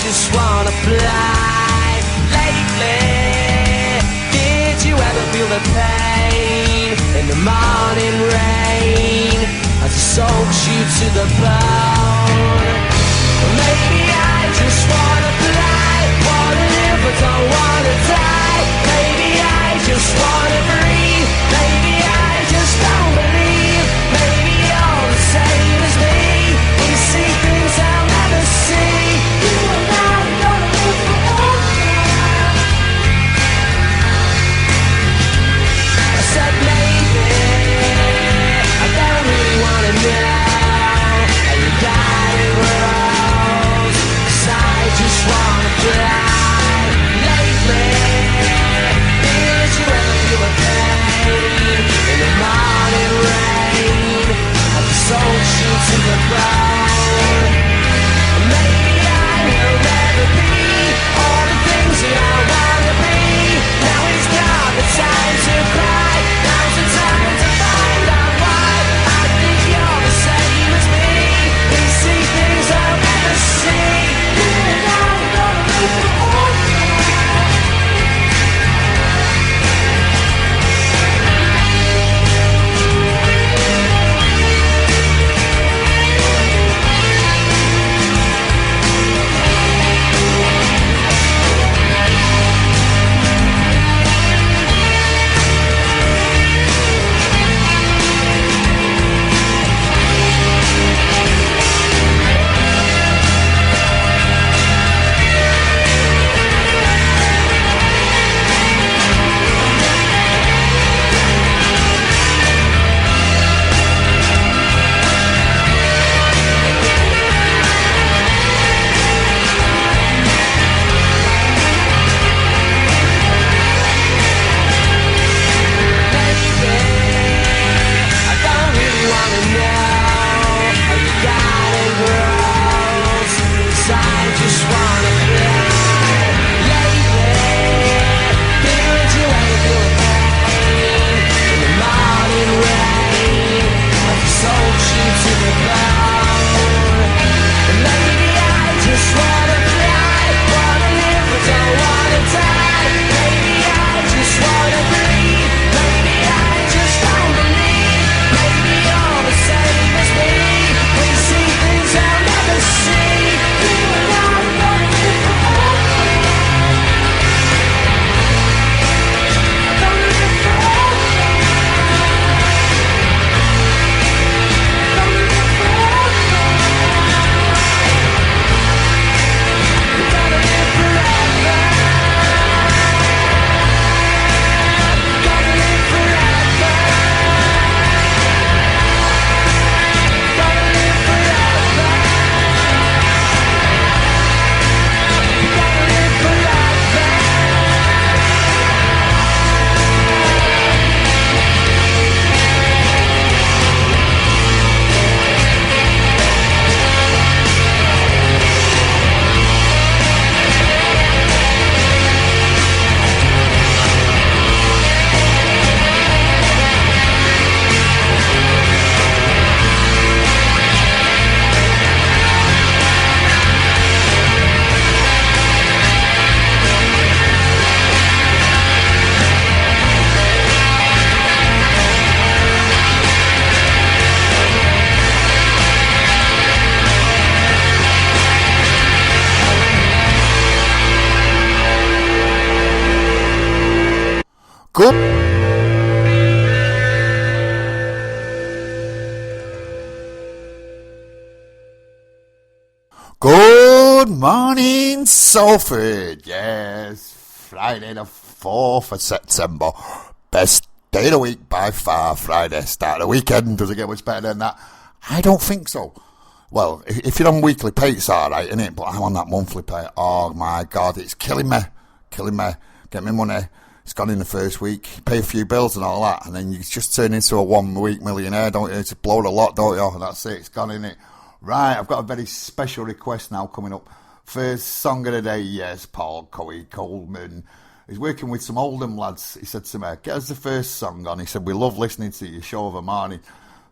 just wanna fly. Lately, did you ever feel the pain in the morning rain as it soaks you to the bone? Maybe I just wanna fly, wanna live but don't wanna die. Maybe I just wanna breathe, maybe I just don't believe. Maybe you're the same as me, we see things I'll never see. You and I are gonna live forever. I said maybe, I don't really wanna know how you got it wrong, 'cause I just wanna fly. Lately, did you ever feel the pain in the morning rain as it soaks you to the bone? Maybe I will never be all the things that I wanna be. Now it's not the time to cry, now's the time to find out why. I think you're the same as me, we see things I'll never see. You and I are gonna live forever. Good morning, Salford. Yes, Friday the 4th of September. Best day of the week by far, Friday. Start of the weekend. Does it get much better than that? I don't think so. Well, if you're on weekly pay, it's alright, isn't it? But I'm on that monthly pay. Oh my God, it's killing me. Get me money. It's gone in the first week. You pay a few bills and all that, and then you just turn into a 1 week millionaire, don't you? Just blow the lot, don't you? And that's it. It's gone in it. Right, I've got a very special request now coming up. First song of the day, yes, Paul Coleman. He's working with some Oldham lads. He said to me, get us the first song on. He said, we love listening to your show of a morning.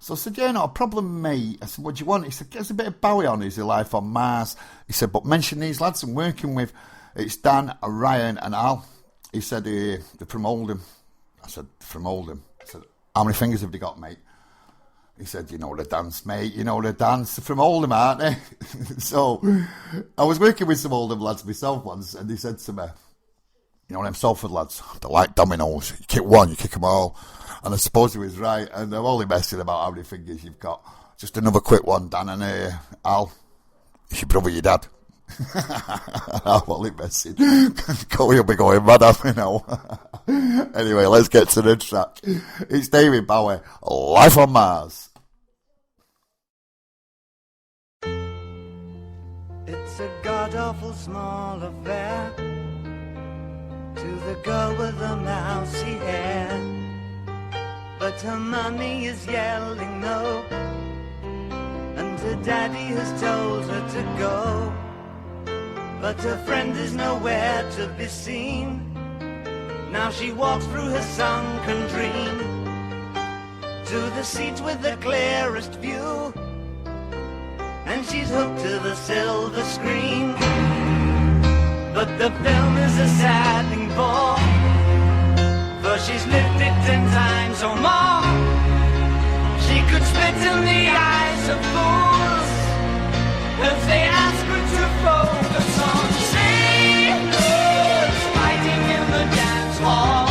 So I said, yeah, not a problem, mate. I said, what do you want? He said, get us a bit of Bowie on Is Your Life on Mars. He said, but mention these lads I'm working with. It's Dan, Ryan and Al. He said, they're from Oldham. I said, from Oldham. I said, how many fingers have they got, mate? He said, you know the dance, mate. You know the dance. They're from Oldham, aren't they? So I was working with some Oldham lads myself once, and he said to me, you know them Salford lads, they're like dominoes. You kick one, you kick them all. And I suppose he was right, and I'm only messing about how many fingers you've got. Just another quick one, Dan and Al. It's your brother, your dad. I'm only messing. You'll be going mad at me now. Anyway, let's get to the track. It's David Bowie, Life on Mars. It's a god-awful small affair to the girl with the mousy hair. But her mummy is yelling no, and her daddy has told her to go. But her friend is nowhere to be seen. Now she walks through her sunken dream to the seat with the clearest view, and she's hooked to the silver screen. But the film is a saddening bore, for she's lived it 10 times or more. She could spit in the eyes of fools if they ask her to focus on sailors fighting in the dance hall.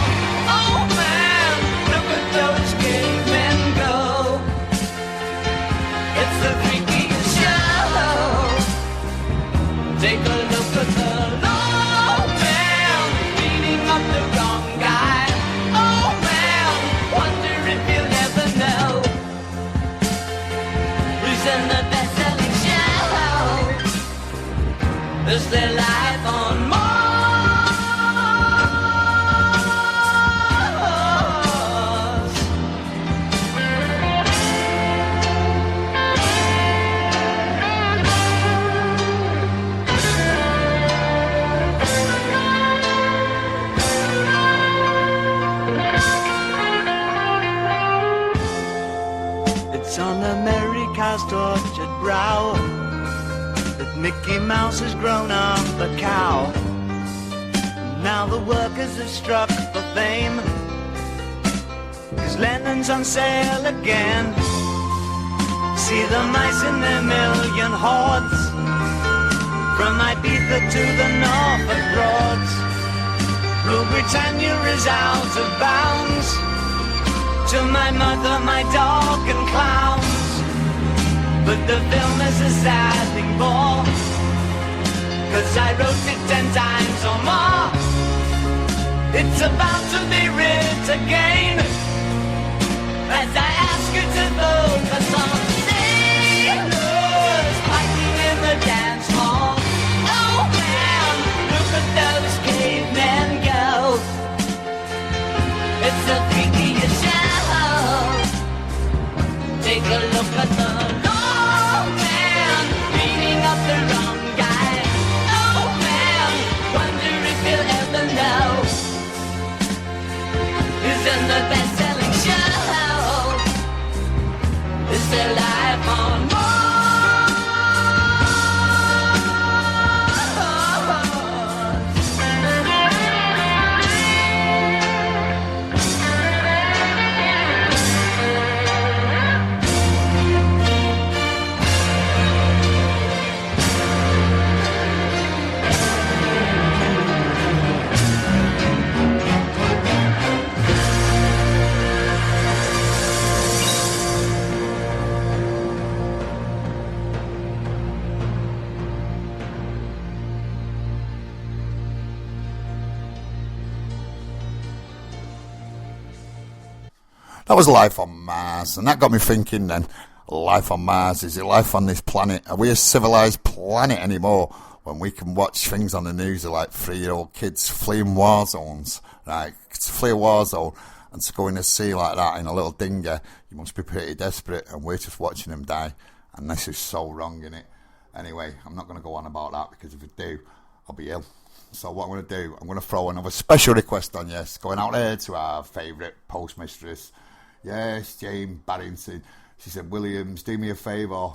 Oh man, look at those cavemen go. It's the freakiest show. Take a look at the low man beating up the wrong guy. Oh man, wonder if you'll ever know who's in the best-selling show. Is there life on Mars? It's on America's tortured brow that Mickey Mouse has grown up a cow. Now the workers have struck for fame, 'cause Lennon's on sale again. See the mice in their million hordes, from Ibiza to the Norfolk Broads. Rule Britannia is out of bounds, to my mother, my dog and clowns. But the film is a saddening bore, 'cause I wrote it 10 times or more. It's about to be writ again, as I ask you to focus on sailors fighting in the dance hall. Oh man, look at those cavemen go. It's the freakiest show. Take a look at the low man beating up the wrong guy. Oh man, wonder if you'll ever know who's in the best-selling show. Is there life on Mars? That was Life on Mars, and that got me thinking then, life on Mars, is it life on this planet? Are we a civilised planet anymore when we can watch things on the news like 3-year-old kids fleeing war zones, right? To flee a war zone and to go in the sea like that in a little dinghy, you must be pretty desperate, and we're just watching them die, and this is so wrong, innit? Anyway, I'm not going to go on about that, because if I do, I'll be ill. So what I'm going to do, I'm going to throw another special request on, yes, going out there to our favourite postmistress. Yes, Jane Barrington. She said, Williams, do me a favour,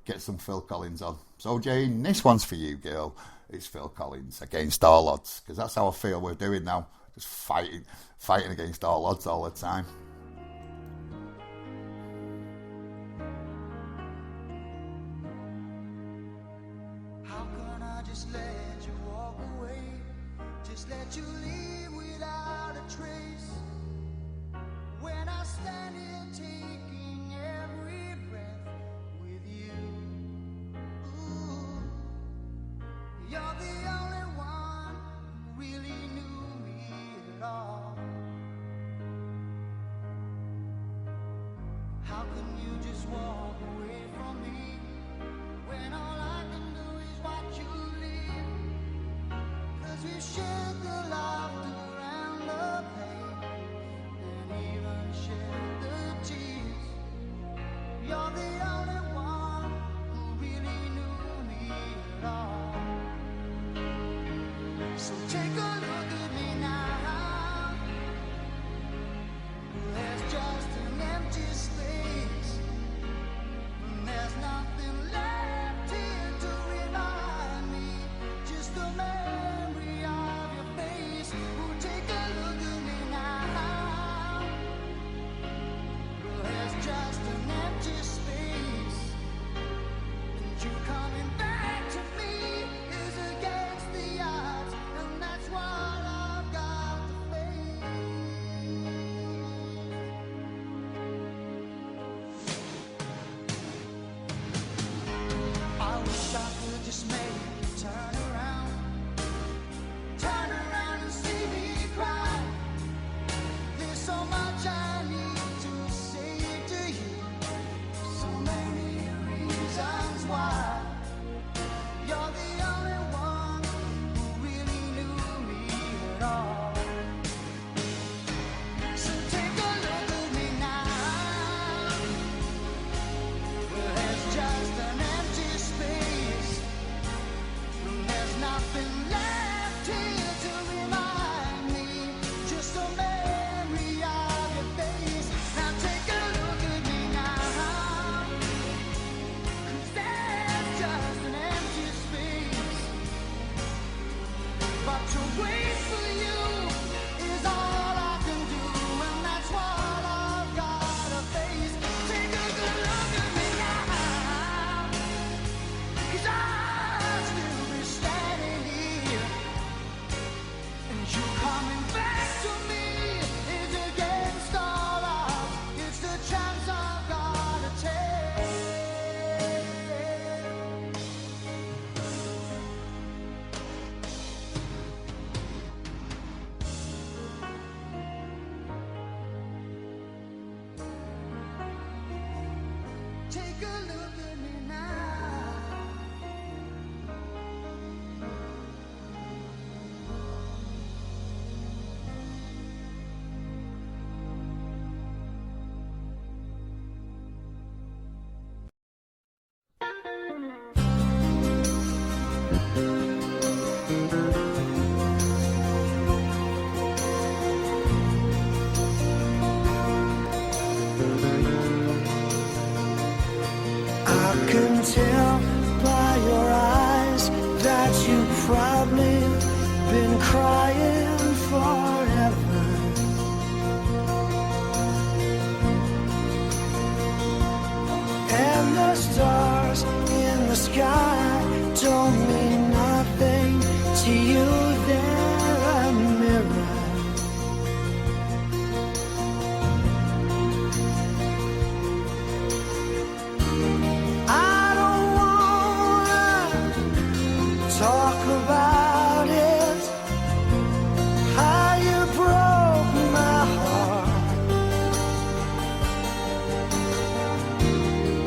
get some Phil Collins on. So, Jane, this one's for you, girl. It's Phil Collins, Against All Odds, because that's how I feel we're doing now. Just fighting against all odds all the time. How can I just let you walk away? Just let you leave without a trace. When I stand here taking every breath with you. Ooh, you're the only one who really knew me at all. How can you just walk away from me when all I can do is watch you leave? 'Cause we've shared the laughter and the pain, and even shared the tears. You're the only one who really knew me at all. So take a look at me now. There's just an empty space, and there's nothing left here to remind me. Just the memory of your face. Oh, take a look at me now. There's just an empty space, and you coming back to me is against the odds, and that's what I've got to face. I wish I could just make you turn around and see me cry. There's so much I need to say to you, so many reasons why. You're the only one who really knew me at all. So take a look at me now. There's just an empty space, and there's nothing left here to remind me. Just a memory of your face. Now take a look at me now. 'Cause there's just an empty space, but to wait for you is all I can do, and that's what I've gotta face. Take a good look at me now, 'cause I'll still be standing here, and you coming back to me is against all odds. It's the chance I've gotta take. Take a look at me now. I can tell by your eyes that you've probably been crying forever. And the stars in the sky don't mean nothing to you. They're a mirror. I don't wanna talk about it, how you broke my heart.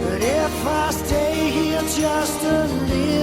But if I stay here just a little